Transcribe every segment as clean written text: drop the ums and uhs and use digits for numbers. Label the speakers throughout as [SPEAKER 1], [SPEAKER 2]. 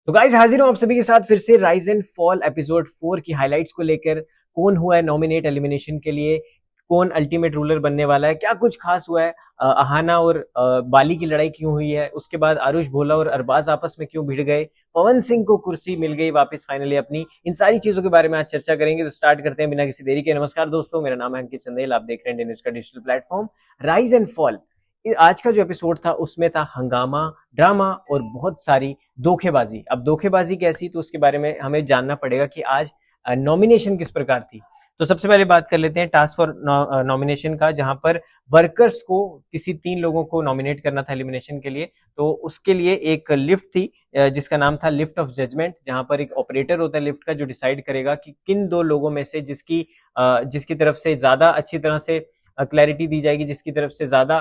[SPEAKER 1] तो गाइस हाजिर हूं आप सभी के साथ फिर से राइज एंड फॉल एपिसोड 4 की हाइलाइट्स को लेकर। कौन हुआ है नॉमिनेट एलिमिनेशन के लिए, कौन अल्टीमेट रूलर बनने वाला है, क्या कुछ खास हुआ है, अहाना और बाली की लड़ाई क्यों हुई है, उसके बाद आरुष भोला और अरबाज आपस में क्यों भिड़ गए, पवन सिंह को कुर्सी मिल गई वापस फाइनली अपनी। इन सारी चीजों के बारे में आज चर्चा करेंगे। तो स्टार्ट करते हैं बिना किसी देरी के। नमस्कार दोस्तों, मेरा नाम है अंकित चंदेल, आप देख रहे हैं इंडियन न्यूज का digital platform rise and fall. आज का जो एपिसोड था उसमें था हंगामा, ड्रामा और बहुत सारी धोखेबाजी। अब धोखेबाजी कैसी, तो उसके बारे में हमें जानना पड़ेगा कि आज नॉमिनेशन किस प्रकार थी। तो सबसे पहले बात कर लेते हैं टास्क फॉर नॉमिनेशन का, जहां पर वर्कर्स को किसी 3 लोगों को नॉमिनेट करना था एलिमिनेशन के लिए। तो उसके लिए एक लिफ्ट थी जिसका नाम था लिफ्ट ऑफ जजमेंट, जहां पर एक ऑपरेटर होता है लिफ्ट का जो डिसाइड करेगा कि किन 2 लोगों में से जिसकी तरफ से ज्यादा अच्छी तरह से क्लैरिटी दी जाएगी, जिसकी तरफ से ज्यादा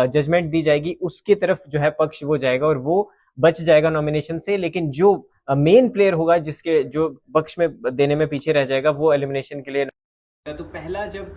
[SPEAKER 1] जजमेंट दी जाएगी, उसकी तरफ जो है पक्ष वो जाएगा और वो बच जाएगा नॉमिनेशन से। लेकिन जो मेन प्लेयर होगा, जिसके जो पक्ष में देने में पीछे रह जाएगा, वो एलिमिनेशन के लिए। तो पहला जब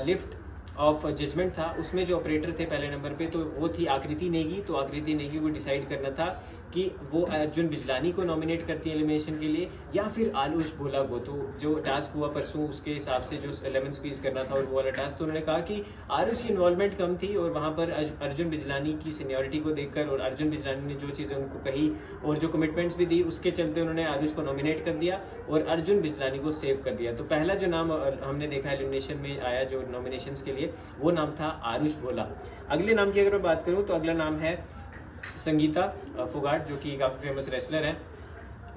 [SPEAKER 1] लिफ्ट ऑफ जजमेंट था उसमें जो ऑपरेटर थे पहले नंबर पे, तो वो थी आकृति नेगी। तो आकृति नेगी को डिसाइड करना था कि वो अर्जुन बिजलानी को नॉमिनेट करती है एलिमिनेशन के लिए या फिर आरुष भोला को। तो जो टास्क हुआ परसों उसके हिसाब से जो लेमन स्क्वीज करना था और वो वाला टास्क, तो उन्होंने कहा कि आरुष की इन्वॉल्वमेंट कम थी और वहाँ पर अर्जुन बिजलानी की सीनियोरिटी को देखकर और अर्जुन बिजलानी ने जो चीज़ें उनको कही और जो कमिटमेंट्स भी दी, उसके चलते उन्होंने आरुष को नॉमिनेट कर दिया और अर्जुन बिजलानी को सेव कर दिया। तो पहला जो नाम हमने देखा एलिमिनेशन में आया जो नॉमिनेशन के लिए, वो नाम था आरुष भोला। अगले नाम की अगर मैं बात करूं तो अगला नाम है संगीता फोगाट, जो कि काफ़ी फेमस रेसलर है।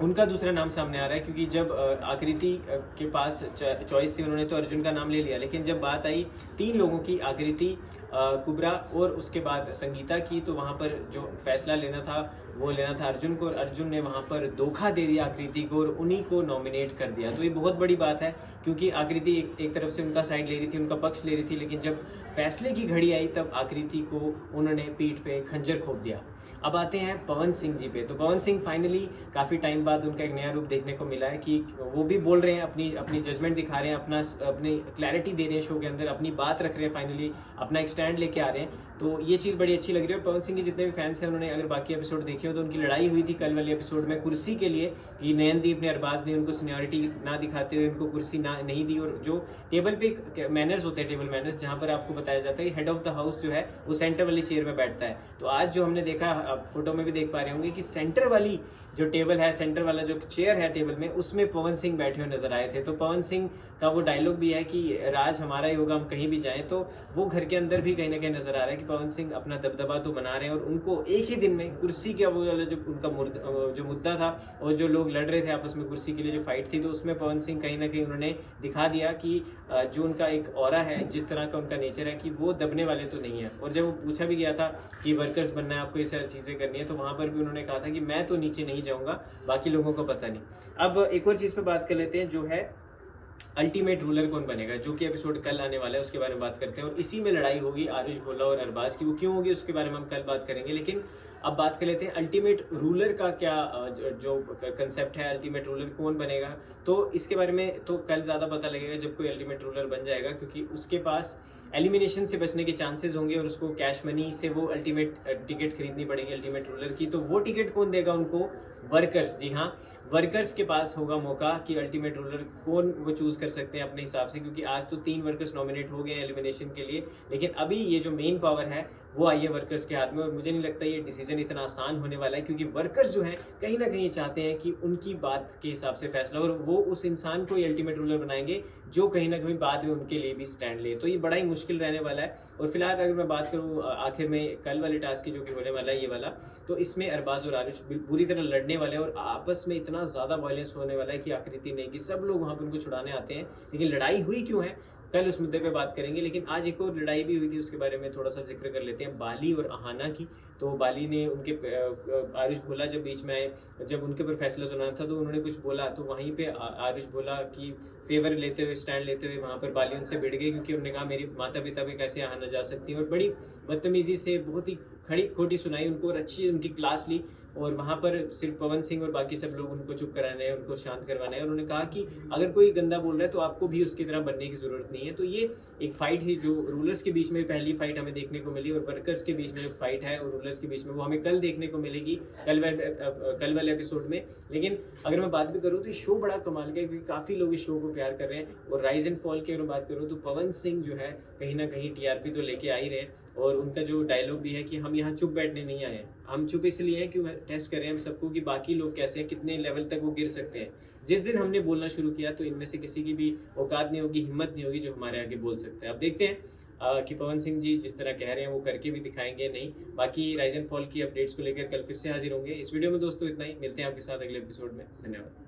[SPEAKER 1] उनका दूसरा नाम सामने आ रहा है क्योंकि जब आकृति के पास चॉइस थी, उन्होंने तो अर्जुन का नाम ले लिया, लेकिन जब बात आई 3 लोगों की, आकृति, कुबरा और उसके बाद संगीता की, तो वहाँ पर जो फैसला लेना था वो लेना था अर्जुन को, और अर्जुन ने वहाँ पर धोखा दे दिया आकृति को और उन्हीं को नॉमिनेट कर दिया। तो ये बहुत बड़ी बात है क्योंकि आकृति एक तरफ से उनका साइड ले रही थी, उनका पक्ष ले रही थी, लेकिन जब फैसले की घड़ी आई तब आकृति को उन्होंने पीठ पे खंजर खोप दिया। अब आते हैं पवन सिंह जी पे। तो पवन सिंह फाइनली काफ़ी टाइम बाद उनका एक नया रूप देखने को मिला है कि वो भी बोल रहे हैं, अपनी अपनी जजमेंट दिखा रहे हैं, अपनी क्लैरिटी दे रहे हैं शो के अंदर, अपनी बात रख रहे हैं, फाइनली अपना एक स्टैंड लेके आ रहे हैं। तो ये चीज़ बड़ी अच्छी लग रही है। पवन सिंह के जितने भी फैंस हैं, उन्होंने अगर बाकी एपिसोड देखे हो तो उनकी लड़ाई हुई थी कल वाले एपिसोड में कुर्सी के लिए कि नयनदीप ने, अरबाज ने उनको सीनियोरिटी ना दिखाते हुए उनको कुर्सी ना नहीं दी। और जो टेबल पे मैनर्स होते हैं, टेबल मैनर्स, जहाँ पर आपको बताया जाता है हेड ऑफ द हाउस जो है वो सेंटर वाली चेयर में बैठता है। तो आज जो हमने देखा, आप फोटो में भी देख पा रहे होंगे कि सेंटर वाली जो टेबल है, सेंटर वाला जो चेयर है टेबल में, उसमें पवन सिंह बैठे हुए नजर आए थे। तो पवन सिंह का वो डायलॉग भी है कि राज हमारा ही होगा, हम कहीं भी जाएं। तो वो घर के अंदर भी कहीं ना कहीं नजर आ रहा है कि पवन सिंह अपना दबदबा तो बना रहे हैं और उनको एक ही दिन में कुर्सी का वो वाला जो उनका जो मुद्दा था और जो लोग लड़ रहे थे आपस में कुर्सी के लिए जो फाइट थी, तो उसमें पवन सिंह कहीं ना कहीं उन्होंने दिखा दिया कि जो उनका एक ऑरा है, जिस तरह का उनका नेचर है, कि वो दबने वाले तो नहीं है। और जब वो पूछा भी गया था कि वर्कर्स बनना है आपको, ये सारी चीज़ें करनी है, तो वहाँ पर भी उन्होंने कहा था कि मैं तो नीचे नहीं जाऊँगा, बाकी लोगों को पता नहीं। अब एक और चीज़ पर बात कर लेते हैं, जो है अल्टीमेट रूलर कौन बनेगा, जो कि एपिसोड कल आने वाला है, उसके बारे में बात करते हैं। और इसी में लड़ाई होगी आरुष भोला और अरबाज की, वो क्यों होगी उसके बारे में हम कल बात करेंगे। लेकिन अब बात कर लेते हैं अल्टीमेट रूलर का क्या जो कंसेप्ट है, अल्टीमेट रूलर कौन बनेगा। तो इसके बारे में तो कल ज़्यादा पता लगेगा जब कोई अल्टीमेट रूलर बन जाएगा, क्योंकि उसके पास एलिमिनेशन से बचने के चांसेस होंगे और उसको कैश मनी से वो अल्टीमेट टिकट खरीदनी पड़ेगी अल्टीमेट रूलर की। तो वो टिकट कौन देगा उनको? वर्कर्स। जी हाँ, वर्कर्स के पास होगा मौका कि अल्टीमेट रूलर कौन वो चूज कर सकते हैं अपने हिसाब से, क्योंकि आज तो 3 वर्कर्स नॉमिनेट हो गए हैं एलिमिनेशन के लिए, लेकिन अभी ये जो मेन पावर है वो आई है वर्कर्स के हाथ में। और मुझे नहीं लगता ये डिसीजन इतना आसान होने वाला है, क्योंकि वर्कर्स जो हैं कहीं ना कहीं चाहते हैं कि उनकी बात के हिसाब से फैसला, और वो उस इंसान को अल्टीमेट रूलर बनाएंगे जो कहीं ना कहीं बाद में उनके लिए भी स्टैंड ले। तो ये बड़ा ही मुश्किल रहने वाला है। और फिलहाल अगर मैं बात करूँ आखिर में कल वाले टास्क की, जो कि होने वाला है ये वाला, तो इसमें अरबाज और आरुष बुरी तरह लड़ने वाले हैं और आपस में इतना ज़्यादा वायलेंस होने वाला है कि आकृति नहीं कि सब लोग वहाँ पर उनको छुड़ाने आते हैं। लेकिन लड़ाई हुई क्यों है, कल उस मुद्दे पे बात करेंगे। लेकिन आज एक और लड़ाई भी हुई थी, उसके बारे में थोड़ा सा जिक्र कर लेते हैं, बाली और अहाना की। तो बाली ने उनके आरुष भोला जब बीच में आए, जब उनके ऊपर फैसला सुनाना था, तो उन्होंने कुछ बोला, तो वहीं पे आरुष भोला की फेवर लेते हुए, स्टैंड लेते हुए वहाँ पर बाली उनसे भिड़ गई, क्योंकि उन्होंने कहा मेरी माता पिता पे कैसे अहाना जा सकती है, और बड़ी बदतमीजी से बहुत ही खड़ी खोटी सुनाई उनको और अच्छी उनकी क्लास ली। और वहाँ पर सिर्फ पवन सिंह और बाकी सब लोग उनको चुप कराने हैं, उनको शांत करवाना है। और उन्होंने कहा कि अगर कोई गंदा बोल रहा है तो आपको भी उसकी तरह बनने की ज़रूरत नहीं है। तो ये एक फाइट है जो रूलर्स के बीच में पहली फाइट हमें देखने को मिली, और वर्कर्स के बीच में जो फाइट है और रूलर्स के बीच में, वो हमें कल देखने को मिलेगी, कल वाले एपिसोड में। लेकिन अगर मैं बात भी करूँ तो शो बड़ा कमाल का है, क्योंकि काफ़ी लोग इस शो को प्यार कर रहे हैं। और राइज एंड फॉल की अगर बात करूँ तो पवन सिंह जो है कहीं ना कहीं टीआरपी तो लेके आ ही रहे हैं। और उनका जो डायलॉग भी है कि हम यहाँ चुप बैठने नहीं आए हैं, हम चुप इसलिए हैं क्यों टेस्ट कर रहे हैं हम सबको कि बाकी लोग कैसे हैं, कितने लेवल तक वो गिर सकते हैं। जिस दिन हमने बोलना शुरू किया तो इनमें से किसी की भी औकात नहीं होगी, हिम्मत नहीं होगी जो हमारे आगे बोल सकते हैं। अब देखते हैं कि पवन सिंह जी जिस तरह कह रहे हैं वो करके भी दिखाएंगे नहीं। बाकी राइज एंड फॉल की अपडेट्स को लेकर कल फिर से हाजिर होंगे। इस वीडियो में दोस्तों इतना ही, मिलते हैं आपके साथ अगले एपिसोड में। धन्यवाद।